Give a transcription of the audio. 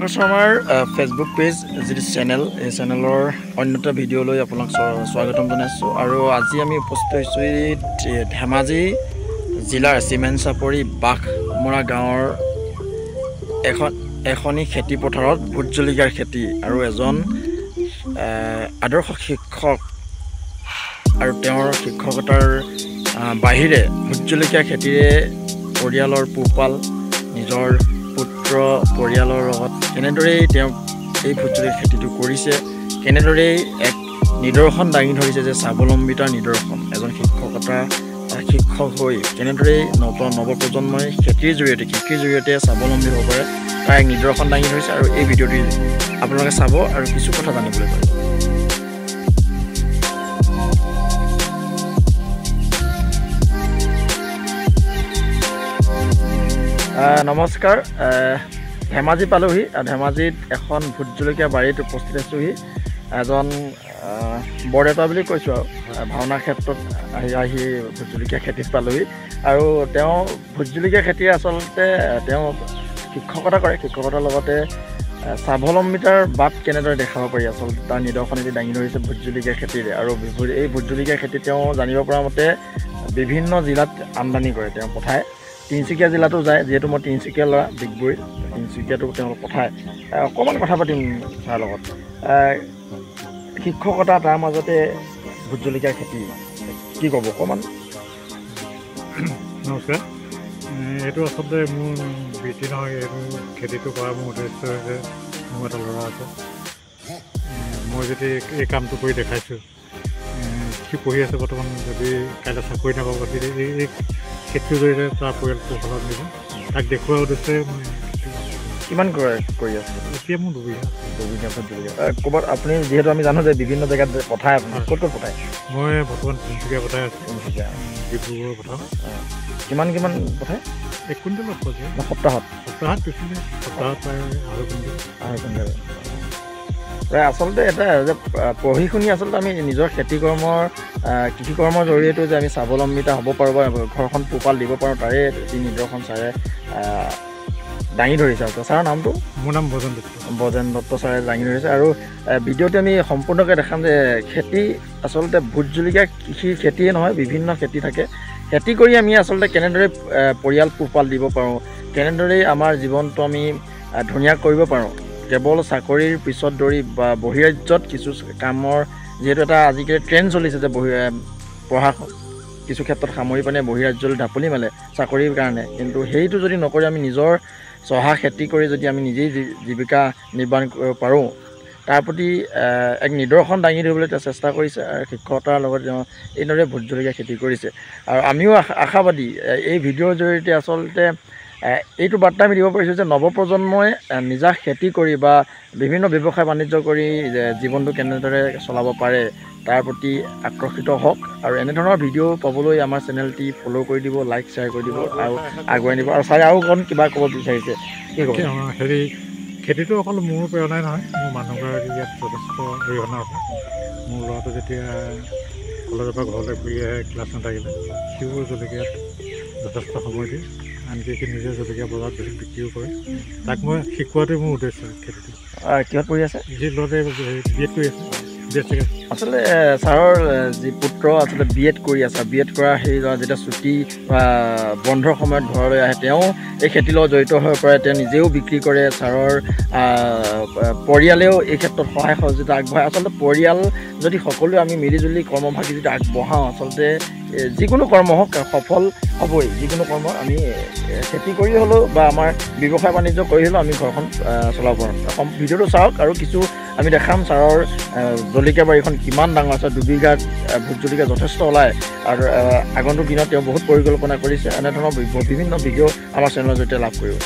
দীপাংকৰ শৰ্মাৰ Facebook page যিটো channel এই চেনেলৰ অন্যটা ভিডিঅ'লৈ আপোনাক স্বাগতম জনাইছোঁ। আৰু আজি আমি উপস্থিত হৈছোঁ ধেমাজি জিলাৰ চিমেণ্ট চাপৰি বাঘমৰা গাঁৱৰ এখনি খেতি পথাৰত ভোট জলকীয়াৰ খেতি আৰু এজন আদৰ্শ শিক্ষক আৰু তেওঁৰ শিক্ষকতাৰ বাহিৰে ভোট জলকীয়া খেতিৰে পৰিয়ালৰ পোহপাল নিজৰ পুত্ৰ পৰিয়ালৰ লগত কেনেদৰেই তেওঁ এই ভোট জলকীয়া খেতিটো কৰিছে, কেনেদৰেই এক নিদৰ্শন দাঙি ধৰিছে যে স্বাৱলম্বিতাৰ নিদৰ্শন এজন শিক্ষক হৈ কেনেদৰেই নৱপ্ৰজন্মই খেতিৰ জৰিয়তে স্বাৱলম্বী হ'ব পাৰে তাৰ এক নিদৰ্শন দাঙি ধৰিছে। আৰু এই ভিডিঅ'টি আপোনালোকে চাব আৰু কিছু কথা জানিবলৈ পাৰিব। নমস্কাৰ, ধেমাজি পালোহি। ধেমাজিত এখন ভোট জলকীয়া বাৰীত উপস্থিত আছোঁহি। এজন বৰদেউতা বুলি কৈছোঁ আৰু ভাওনা ক্ষেত্ৰত আহি ভোট জলকীয়া খেতিত পালোহি। আৰু তেওঁ ভোট জলকীয়া খেতি আচলতে তেওঁ শিক্ষকতা কৰে, শিক্ষকতাৰ লগতে স্বাৱলম্বিতাৰ বাট কেনেদৰে দেখাব পাৰি আচলতে তাৰ নিদৰ্শন এটি দাঙি ধৰিছে ভোট জলকীয়া খেতিৰে। আৰু এই ভোট জলকীয়া খেতি তেওঁ জানিব পৰা মতে বিভিন্ন জিলাত আমদানি কৰে, তেওঁ পঠায়। তিনিচুকীয়া জিলাতো যায়, যিহেতু মই তিনিচুকীয়া ল'ৰা, ডিগবৈ তিনিচুকীয়াতো তেওঁলোক পঠায়। অকণমান কথা পাতিম তাৰ লগত। শিক্ষকতা তাৰ মাজতে ভোট জলকীয়া খেতি কি ক'ব অকণমান? নমস্কাৰ। এইটো আচলতে মোৰ বৃত্তি নহয়, এইটো খেতিটো কৰা মোৰ উদ্দেশ্য হৈছে মোৰ এটা ল'ৰা আছে, মই যদি এই কামটো কৰি দেখাইছোঁ, সি পঢ়ি আছে বৰ্তমান, যদি কাইলৈ চাকৰি নাপাব গতিকে এই খেতিটোৰ জৰিয়তে তাৰ পৰিয়ালটো সলনি দিব, তাক দেখুওৱাৰ উদ্দেশ্যে মই কিমান কৰি আছে এতিয়া মোৰ দুবিঘা ভোট জলকীয়া। ক'ৰবাত আপুনি যিহেতু আমি জানো যে বিভিন্ন জেগাত পঠায়, আপুনি ক'ত পঠায়? মই বৰ্তমান তিনিচুকীয়া পঠাই আছোঁ, ডিব্ৰুগড় পঠাওঁ। কিমান পঠায়? 1 কুইণ্টেলত পঠায় সপ্তাহত বেছি সপ্তাহত প্ৰায় 2.5 কুইণ্টেল। প্ৰায় আচলতে এটা যে পঢ়ি শুনি আচলতে আমি নিজৰ কৃষি কৰ্মৰ জৰিয়তে যে আমি স্বাৱলম্বিতা হ'ব পাৰোঁ বা ঘৰখন পোহপাল দিব পাৰোঁ, তাৰে এটি নিদৰ্শন ছাৰে দাঙি ধৰিছে। আৰু ছাৰৰ নামটো? মোৰ নাম বজেন দত্ত ছাৰে দাঙি ধৰিছে। আৰু ভিডিঅ'টো আমি সম্পূৰ্ণকৈ দেখাম যে খেতি আচলতে ভোট জলকীয়া কৃষিৰ খেতিয়ে নহয়, বিভিন্ন খেতি থাকে। খেতি কৰি আমি আচলতে কেনেদৰে পৰিয়াল পোহপাল দিব পাৰোঁ, কেনেদৰেই আমাৰ জীৱনটো আমি ধুনীয়া কৰিব পাৰোঁ, কেৱল চাকৰিৰ পিছত দৌৰি বা বহিৰাজ্যত কিছু কামৰ, যিহেতু এটা আজিকালি ট্ৰেণ্ড চলিছে যে পঢ়া কিছু ক্ষেত্ৰত সামৰি পানে বহিৰাজ্যলৈ ঢাপলি মেলে চাকৰিৰ কাৰণে, কিন্তু সেইটো যদি নকৰি আমি নিজৰ চহা খেতি কৰি যদি আমি নিজেই জীৱিকা নিৰ্বাহ কৰিব পাৰোঁ, তাৰ প্ৰতি এক নিদৰ্শন দাঙি ধৰিবলৈ তেওঁ চেষ্টা কৰিছে। আৰু শিক্ষকতাৰ লগত তেওঁ এইদৰে ভোট জলকীয়া খেতি কৰিছে। আৰু আমিও আশাবাদী এই ভিডিঅ'ৰ জৰিয়তে আচলতে এইটো বাৰ্তা আমি দিব পাৰিছোঁ যে নৱপ্ৰজন্মই নিজা খেতি কৰি বা বিভিন্ন ব্যৱসায় বাণিজ্য কৰি জীৱনটো কেনেদৰে চলাব পাৰে তাৰ প্ৰতি আকৰ্ষিত হওক। আৰু এনেধৰণৰ ভিডিঅ' পাবলৈ আমাৰ চেনেলটি ফ'ল' কৰি দিব, লাইক শ্বেয়াৰ কৰি দিব আৰু আগুৱাই নিব। আৰু ছাৰে আৰু অকণ কিবা ক'ব বিচাৰিছে, কি ক'ব? খেতিটো অকল মোৰ প্ৰেৰণাই নহয়, মোৰ মানুহগৰাকী ইয়াত যথেষ্ট অৰিহণা আছে। মোৰ ল'ৰাটো যেতিয়া কলেজৰ পৰা ঘৰলৈ ঘূৰি আহে ক্লাছ নাথাকিলে, সিও জলকীয়াত যথেষ্ট সময় দিয়ে, আনকি সি নিজে জলকীয়া বজাৰত বিক্ৰীও কৰে। তাক মই শিকোৱাটোৱে মোৰ উদ্দেশ্য খেতিটো। কিহত পঢ়ি আছে? যি ল'ৰাটোৱে BEd কৰি আছে, আচলতে ছাৰৰ যি পুত্ৰ আচলতে BEd কৰি আছে, BEd কৰা সেই যেতিয়া ছুটি বা বন্ধৰ সময়ত ঘৰলৈ আহে, তেওঁ এই খেতিৰ লগত জড়িত হৈ পৰে, তেওঁ নিজেও বিক্ৰী কৰে। ছাৰৰ পৰিয়ালেও এই ক্ষেত্ৰত সহায় সহযোগিতা আগবঢ়ায়। আচলতে পৰিয়াল যদি সকলোৱে আমি মিলিজুলি কৰ্মভাগী যদি আগবঢ়াওঁ, আচলতে যিকোনো কৰ্ম হওক সফল হ'বই। যিকোনো কৰ্ম আমি খেতি কৰি হ'লেও বা আমাৰ ব্যৱসায় বাণিজ্য কৰি হ'লেও আমি ঘৰখন চলাব পাৰোঁ। ভিডিঅ'টো চাওক আৰু কিছু আমি দেখাম ছাৰৰ জলকীয়া বাৰীখন কিমান ডাঙৰ আছে। 2 বিঘাত ভোট জলকীয়া যথেষ্ট ওলায়। আৰু আগন্তুক দিনত তেওঁ বহুত পৰিকল্পনা কৰিছে। এনেধৰণৰ বিভিন্ন ভিডিঅ' আমাৰ চেনেলৰ জৰিয়তে লাভ কৰিব।